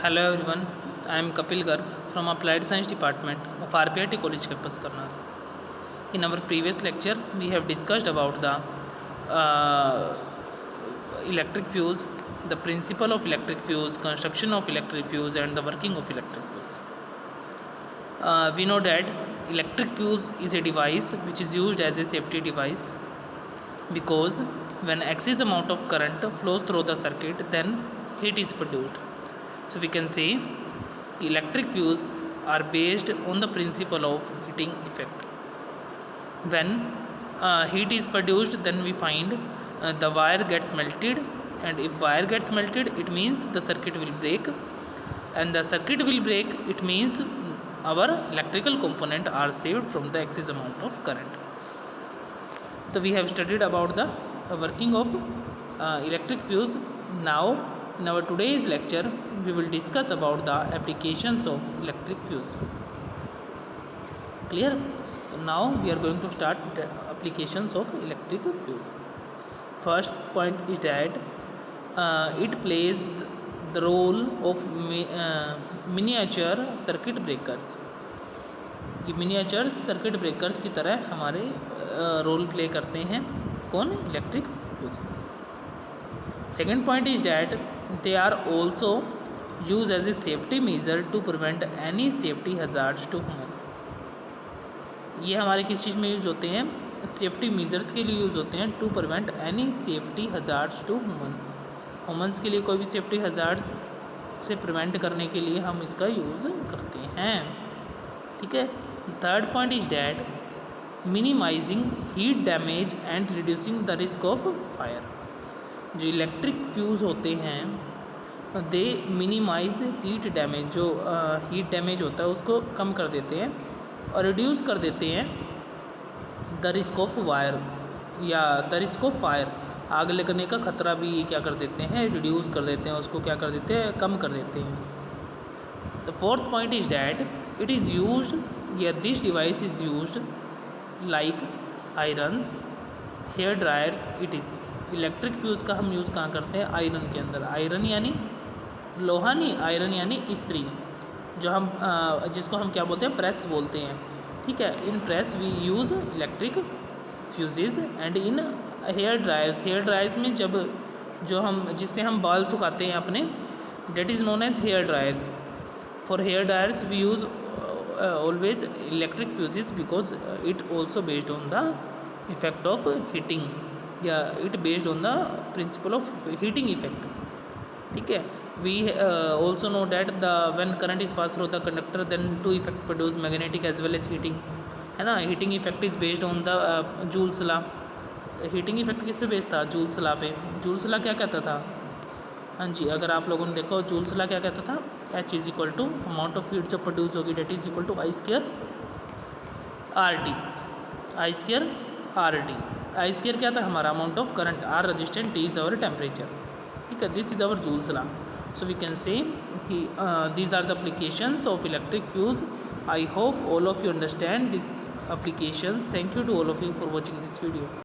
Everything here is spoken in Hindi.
Hello everyone, I am Kapil Garg from Applied Science Department of RPIT College Campus, Karnal. In our previous lecture, we have discussed about the electric fuse, the principle of electric fuse, construction of electric fuse, and the working of electric fuse. We know that electric fuse is a device which is used as a safety device because when excess amount of current flows through the circuit, then heat is produced. So we can say electric fuse are based on the principle of heating effect. When heat is produced, then we find the wire gets melted, and if wire gets melted, it means the circuit will break, and the circuit will break, it means our electrical component are saved from the excess amount of current. So we have studied about the working of electric fuse. Now in our today's lecture, we will discuss about the applications of electric fuse. Clear? Now we are going to start the applications of electric fuse. First point is that it plays the role of miniature circuit breakers. ये मिनिएचर सर्किट ब्रेकर्स की तरह हमारे रोल प्ले करते हैं कौन electric fuses. Second point is that they are also use as a safety measure to prevent any safety hazards to human. ये हमारे किस चीज़ में यूज़ होते हैं? सेफ्टी मेजर्स के लिए यूज़ होते हैं to prevent any safety hazards to humans के लिए कोई भी सेफ्टी हजार्ड्स से प्रिवेंट करने के लिए हम इसका यूज़ करते हैं. ठीक है. Third point is that minimising heat damage and reducing the risk of fire. जो इलेक्ट्रिक फ्यूज़ होते हैं दे मिनिमाइज हीट डैमेज, जो हीट डैमेज होता है उसको कम कर देते हैं और रिड्यूस कर देते हैं द रिस्क ऑफ वायर या द रिस्क ऑफ फायर. आग लगने का ख़तरा भी क्या कर देते हैं? रिड्यूस कर देते हैं, उसको क्या कर देते हैं? कम कर देते हैं. The fourth point is that it is used या this device is used like irons, hair dryers. It is electric fuse का हम यूज़ कहाँ करते हैं? आयरन के अंदर. आयरन यानी लोहा नहीं, आयरन यानी इस्त्री, जो हम जिसको हम क्या बोलते हैं? प्रेस बोलते हैं. ठीक है. In press we use electric fuses and in hair dryers. Hair dryers में जब जो हम जिससे हम बाल सुखाते हैं अपने, that is known as hair dryers. For hair dryers we use always electric fuses because it also based on the effect of heating, it based on the principle of heating effect. ठीक है. We also know that when current is passed through the conductor, then two effect produce magnetic as well as heating, है ना. heating effect is based on the Joule's law. heating effect किस पे बेस्ड था? Joule's law पे. Joule's law क्या कहता था? हाँ जी, अगर आप लोगों ने देखो जूल्स लॉ क्या कहता था? H is equal to amount of heat जो प्रोड्यूस होगी that is equal to I square R T. I square R T. I square क्या था? हमारा amount of current, R resistance, T is our temperature. ठीक है. This is our Joule's law. So we can say these are the applications of electric fuse. I hope all of you understand this applications. Thank you to all of you for watching this video.